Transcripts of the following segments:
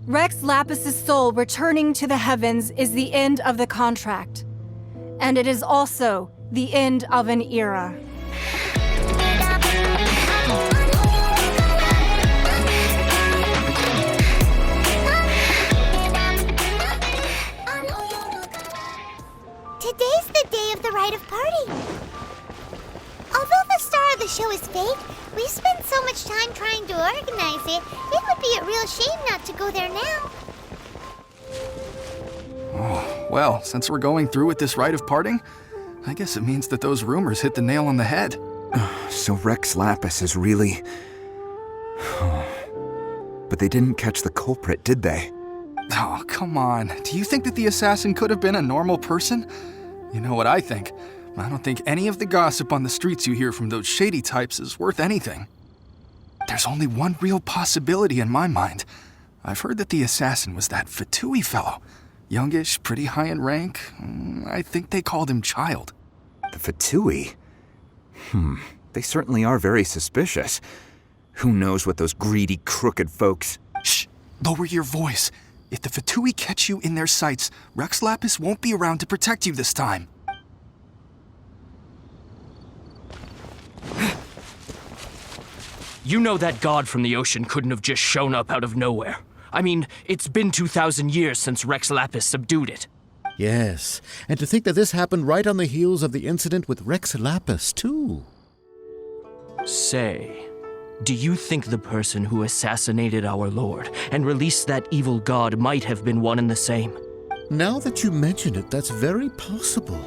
Rex Lapis's soul returning to the heavens is the end of the contract. And it is also the end of an era. Today's the day of the Rite of Parting. Although the star of the show is fake, we've spent so much time trying to organize it, it would be a real shame not to go there now. Oh, well, since we're going through with this rite of parting, I guess it means that those rumors hit the nail on the head. So Rex Lapis is really... But they didn't catch the culprit, did they? Oh, come on. Do you think that the assassin could have been a normal person? You know what I think. I don't think any of the gossip on the streets you hear from those shady types is worth anything. There's only one real possibility in my mind. I've heard that the assassin was that Fatui fellow. Youngish, pretty high in rank. I think they called him Child. The Fatui? They certainly are very suspicious. Who knows what those greedy, crooked folks... Shh! Lower your voice. If the Fatui catch you in their sights, Rex Lapis won't be around to protect you this time. You know that god from the ocean couldn't have just shown up out of nowhere. I mean, it's been 2,000 years since Rex Lapis subdued it. Yes, and to think that this happened right on the heels of the incident with Rex Lapis, too. Say, do you think the person who assassinated our lord and released that evil god might have been one and the same? Now that you mention it, that's very possible.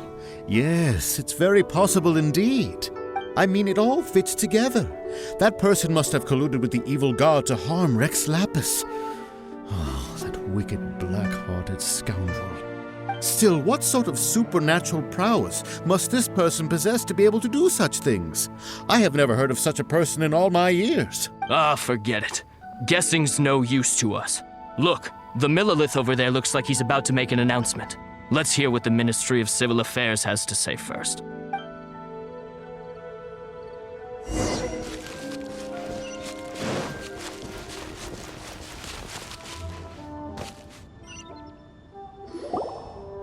Yes, it's very possible indeed. I mean, it all fits together. That person must have colluded with the evil god to harm Rex Lapis. Oh, that wicked, black-hearted scoundrel. Still, what sort of supernatural prowess must this person possess to be able to do such things? I have never heard of such a person in all my years. Forget it. Guessing's no use to us. Look, the Millilith over there looks like he's about to make an announcement. Let's hear what the Ministry of Civil Affairs has to say first.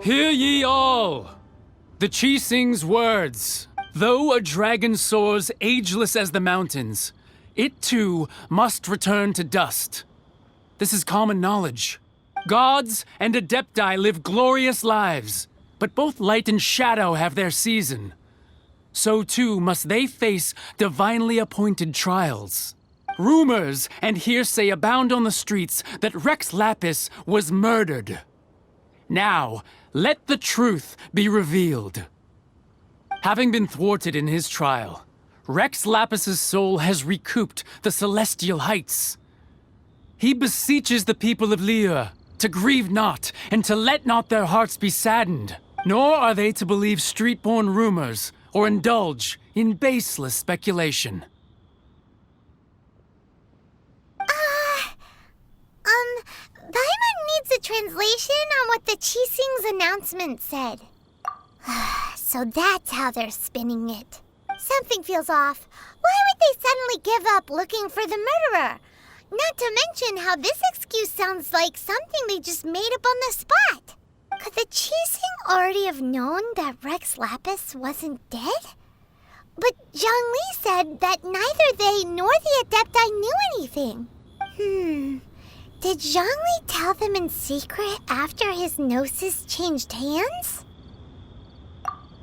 Hear ye all! The Qixing's words. Though a dragon soars ageless as the mountains, it too must return to dust. This is common knowledge. Gods and Adepti live glorious lives, but both light and shadow have their season. So too must they face divinely appointed trials. Rumors and hearsay abound on the streets that Rex Lapis was murdered. Now, let the truth be revealed. Having been thwarted in his trial, Rex Lapis's soul has recouped the celestial heights. He beseeches the people of Liyue to grieve not and to let not their hearts be saddened, nor are they to believe street-born rumors or indulge in baseless speculation. Paimon needs a translation on what the Qixing's announcement said. So that's how they're spinning it. Something feels off. Why would they suddenly give up looking for the murderer? Not to mention how this excuse sounds like something they just made up on the spot. Could the Qixing already have known that Rex Lapis wasn't dead? But Zhongli said that neither they nor the Adepti knew anything. Did Zhongli tell them in secret after his gnosis changed hands?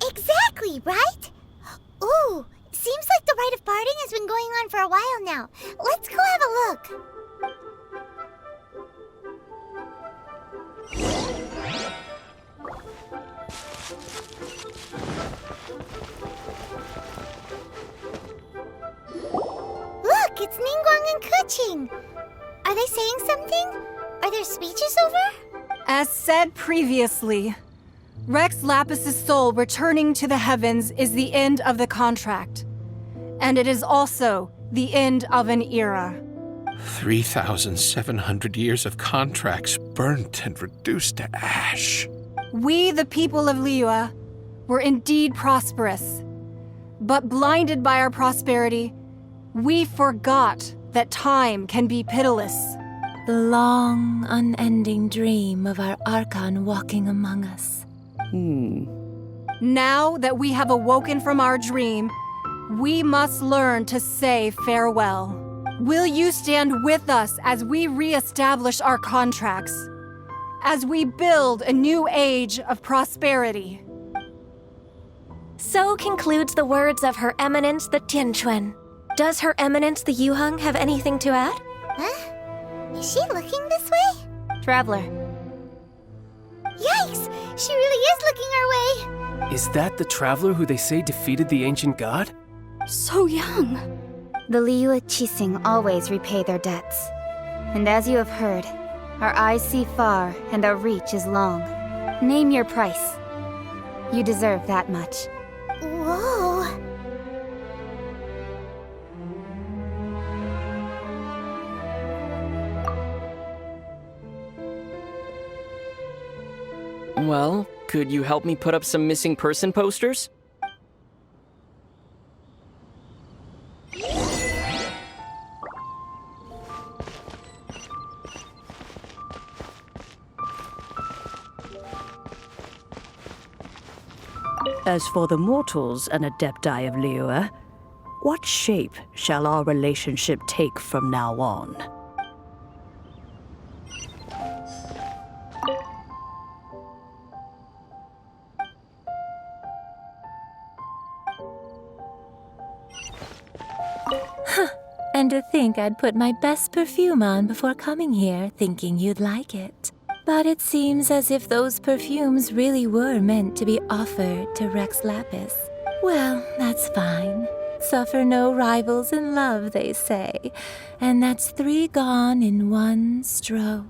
Exactly, right? Ooh, seems like the rite of parting has been going on for a while now. Let's go have a look. Look, it's Ningguang and Keqing. Are they saying something? Are there speeches over? As said previously, Rex Lapis's soul returning to the heavens is the end of the contract. And it is also the end of an era. 3,700 years of contracts burnt and reduced to ash. We, the people of Liyue, were indeed prosperous. But blinded by our prosperity, we forgot that time can be pitiless. The long, unending dream of our Archon walking among us. Now that we have awoken from our dream, we must learn to say farewell. Will you stand with us as we re-establish our contracts? As we build a new age of prosperity? So concludes the words of Her Eminence the Tianquan. Does Her Eminence the Yuheng have anything to add? Huh? Is she looking this way? Traveler. Yikes! She really is looking our way! Is that the traveler who they say defeated the ancient god? So young. The Liyue Qixing always repay their debts. And as you have heard, our eyes see far and our reach is long. Name your price. You deserve that much. Whoa! Well, could you help me put up some missing person posters? As for the mortals and Adepti of Liyue, what shape shall our relationship take from now on? And to think I'd put my best perfume on before coming here, thinking you'd like it. But it seems as if those perfumes really were meant to be offered to Rex Lapis. Well, that's fine. Suffer no rivals in love, they say. And that's 3 gone in 1 stroke.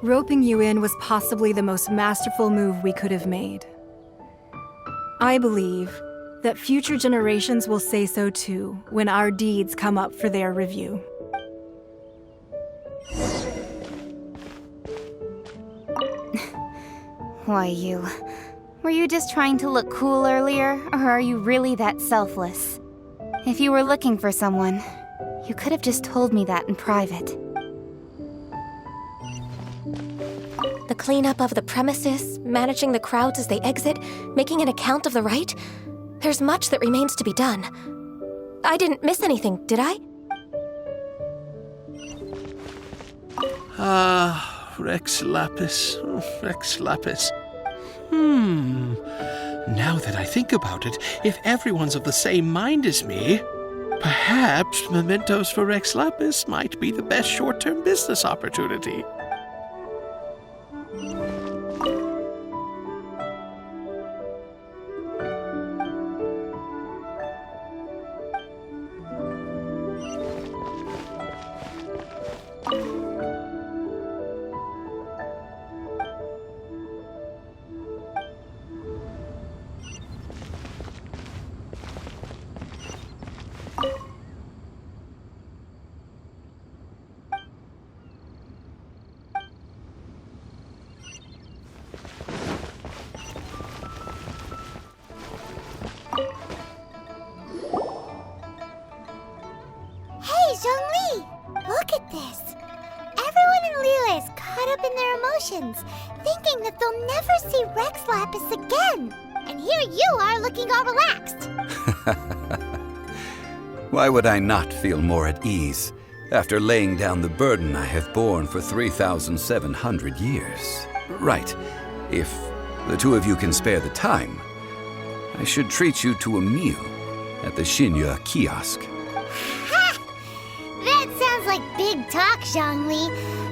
Roping you in was possibly the most masterful move we could have made. I believe that future generations will say so too when our deeds come up for their review. Why, were you just trying to look cool earlier, or are you really that selfless? If you were looking for someone, you could have just told me that in private. The cleanup of the premises, managing the crowds as they exit, making an account of the rite. There's much that remains to be done. I didn't miss anything, did I? Rex Lapis. Rex Lapis. Now that I think about it, if everyone's of the same mind as me, perhaps mementos for Rex Lapis might be the best short-term business opportunity. Look at this! Everyone in Liyue is caught up in their emotions, thinking that they'll never see Rex Lapis again. And here you are looking all relaxed. Why would I not feel more at ease after laying down the burden I have borne for 3,700 years? Right. If the two of you can spare the time, I should treat you to a meal at the Xinye kiosk. That sounds like big talk, Zhongli.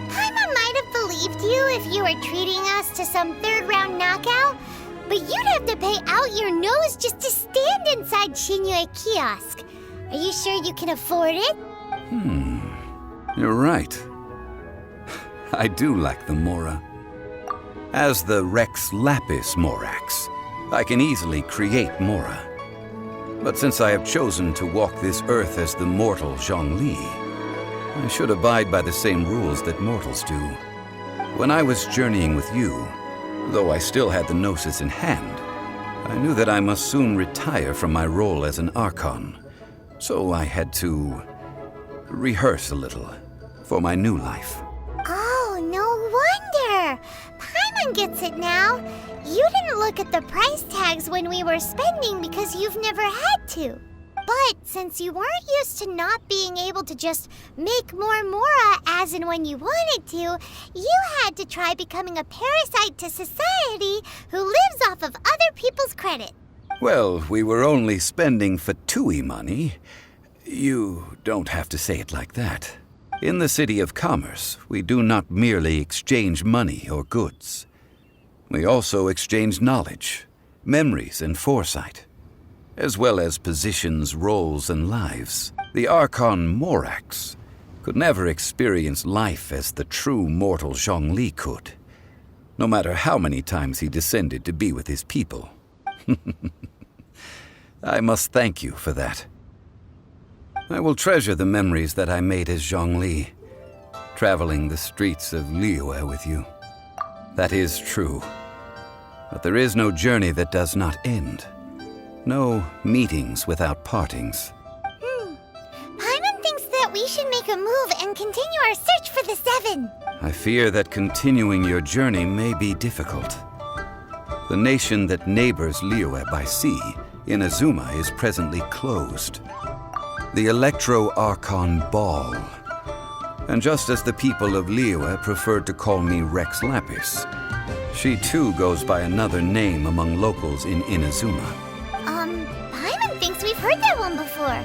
Paimon might have believed you if you were treating us to some third-round knockout, but you'd have to pay out your nose just to stand inside Xinye kiosk. Are you sure you can afford it? You're right. I do lack the Mora. As the Rex Lapis Morax, I can easily create Mora. But since I have chosen to walk this earth as the mortal Zhongli, I should abide by the same rules that mortals do. When I was journeying with you, though I still had the Gnosis in hand, I knew that I must soon retire from my role as an Archon, So I had to rehearse a little for my new life. Oh, no wonder. Paimon gets it now. You didn't look at the price tags when we were spending because you've never had to. But since you weren't used to not being able to just make more Mora as and when you wanted to, you had to try becoming a parasite to society who lives off of other people's credit. Well, we were only spending Fatui money. You don't have to say it like that. In the City of Commerce, we do not merely exchange money or goods. We also exchange knowledge, memories, and foresight, as well as positions, roles, and lives. The Archon Morax could never experience life as the true mortal Zhongli could, no matter how many times he descended to be with his people. I must thank you for that. I will treasure the memories that I made as Zhongli, traveling the streets of Liyue with you. That is true. But there is no journey that does not end. No meetings without partings. Paimon thinks that we should make a move and continue our search for the Seven. I fear that continuing your journey may be difficult. The nation that neighbors Liyue by sea, Inazuma, is presently closed. The Electro-Archon Ball. And just as the people of Liyue preferred to call me Rex Lapis, she too goes by another name among locals in Inazuma. Paimon thinks we've heard that one before.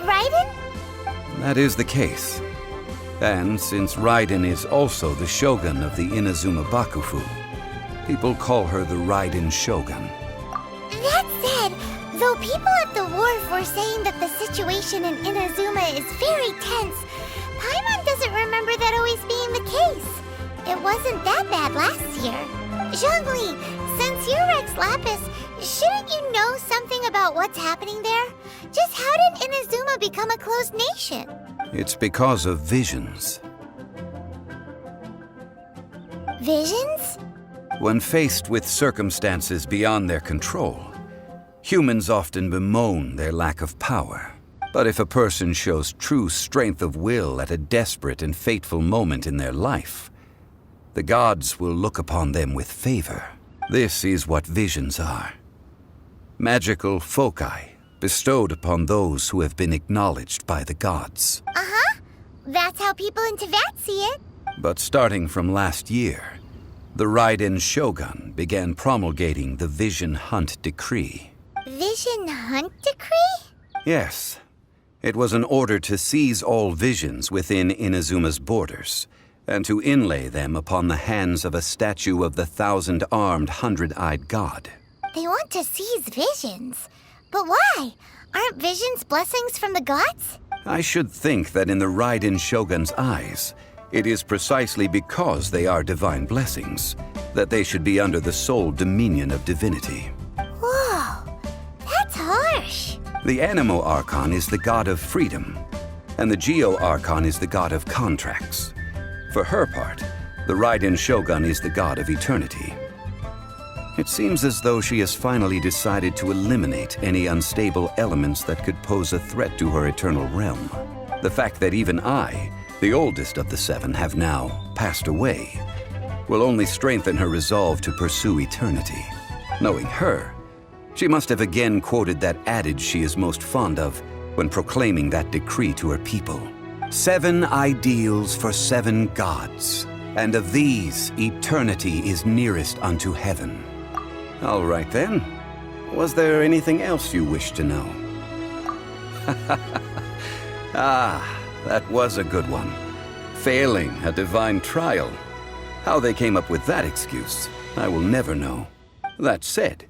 Raiden? That is the case. And since Raiden is also the shogun of the Inazuma Bakufu, people call her the Raiden Shogun. That said, though people at the wharf were saying that the situation in Inazuma is very tense, Paimon doesn't remember that always being the case. It wasn't that bad last year. Zhongli, since you're Rex Lapis, shouldn't you know something about what's happening there? Just how did Inazuma become a closed nation? It's because of visions. Visions? When faced with circumstances beyond their control, humans often bemoan their lack of power. But if a person shows true strength of will at a desperate and fateful moment in their life, the gods will look upon them with favor. This is what visions are. Magical foci bestowed upon those who have been acknowledged by the gods. Uh-huh. That's how people in Teyvat see it. But starting from last year, the Raiden Shogun began promulgating the Vision Hunt Decree. Vision Hunt Decree? Yes. It was an order to seize all visions within Inazuma's borders, and to inlay them upon the hands of a statue of the 1,000-armed, 100-eyed god. They want to seize visions. But why? Aren't visions blessings from the gods? I should think that in the Raiden Shogun's eyes, it is precisely because they are divine blessings that they should be under the sole dominion of divinity. Whoa, that's harsh. The Animo Archon is the god of freedom, and the Geo Archon is the god of contracts. For her part, the Raiden Shogun is the god of eternity. It seems as though she has finally decided to eliminate any unstable elements that could pose a threat to her eternal realm. The fact that even I, the oldest of the seven, have now passed away, will only strengthen her resolve to pursue eternity. Knowing her, she must have again quoted that adage she is most fond of when proclaiming that decree to her people. 7 ideals for 7 gods, and of these, eternity is nearest unto heaven. All right then. Was there anything else you wish to know? Ah, that was a good one. Failing a divine trial. How they came up with that excuse, I will never know. That said,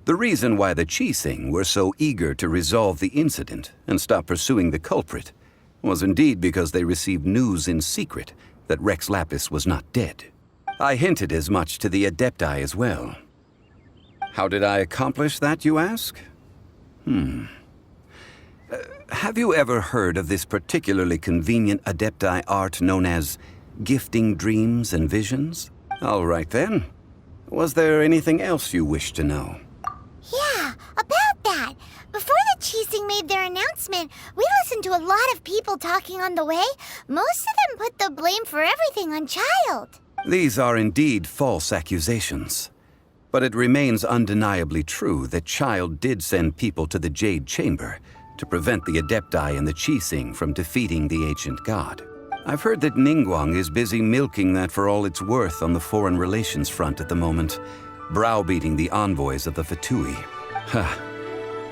the reason why the Qixing were so eager to resolve the incident and stop pursuing the culprit was indeed because they received news in secret that Rex Lapis was not dead. I hinted as much to the Adepti as well. How did I accomplish that, you ask? Have you ever heard of this particularly convenient Adepti art known as gifting dreams and visions? All right then. Was there anything else you wish to know? Yeah, about that. Before Qixing made their announcement, we listened to a lot of people talking on the way. Most of them put the blame for everything on Child. These are indeed false accusations. But it remains undeniably true that Child did send people to the Jade Chamber to prevent the Adepti and the Qixing from defeating the ancient god. I've heard that Ningguang is busy milking that for all it's worth on the foreign relations front at the moment, browbeating the envoys of the Fatui. Ha!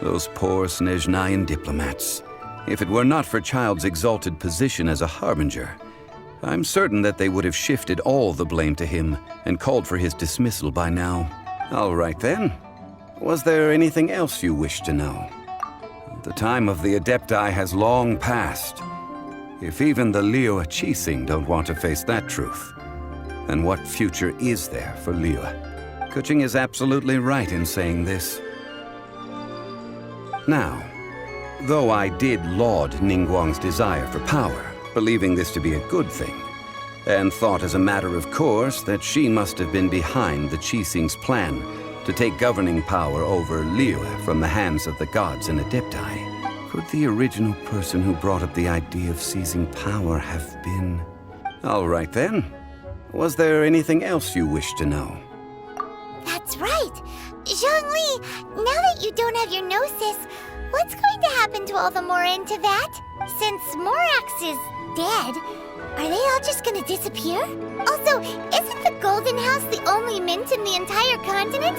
Those poor Snezhnayan diplomats. If it were not for Child's exalted position as a harbinger, I'm certain that they would have shifted all the blame to him and called for his dismissal by now. All right then. Was there anything else you wish to know? The time of the Adepti has long passed. If even the Liyue Qixing don't want to face that truth, then what future is there for Liyue? Kuching is absolutely right in saying this. Now, though I did laud Ningguang's desire for power, believing this to be a good thing, and thought as a matter of course that she must have been behind the Qixing's plan to take governing power over Liyue from the hands of the gods and Adepti, could the original person who brought up the idea of seizing power have been... All right then. Was there anything else you wish to know? That's right. Zhongli, now that you don't have your gnosis, what's going to happen to all the Mora in Teyvat? Since Morax is dead, are they all just gonna disappear? Also, isn't the Golden House the only mint in the entire continent?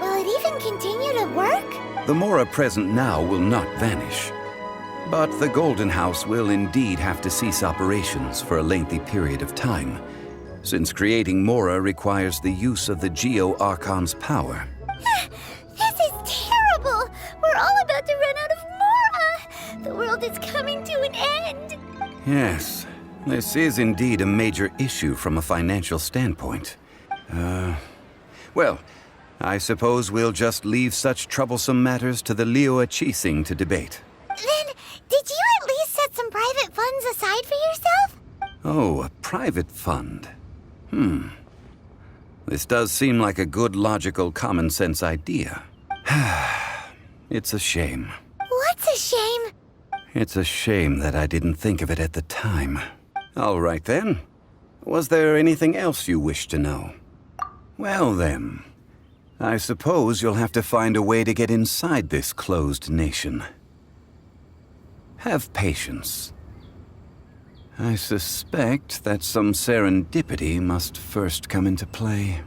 Will it even continue to work? The Mora present now will not vanish. But the Golden House will indeed have to cease operations for a lengthy period of time, since creating Mora requires the use of the Geo-Archon's power. This is terrible! We're all about to run out of Mora! The world is coming to an end! Yes, this is indeed a major issue from a financial standpoint. Well, I suppose we'll just leave such troublesome matters to the Liyue Qixing to debate. Then, did you at least set some private funds aside for yourself? Oh, a private fund. This does seem like a good, logical, common-sense idea. It's a shame. What's a shame? It's a shame that I didn't think of it at the time. All right then. Was there anything else you wish to know? Well then, I suppose you'll have to find a way to get inside this closed nation. Have patience. I suspect that some serendipity must first come into play.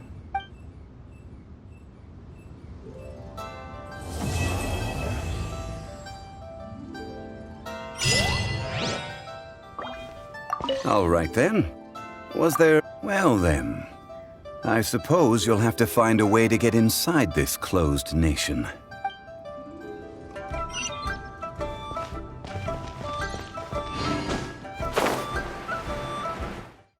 All right then. Was there... Well then, I suppose you'll have to find a way to get inside this closed nation.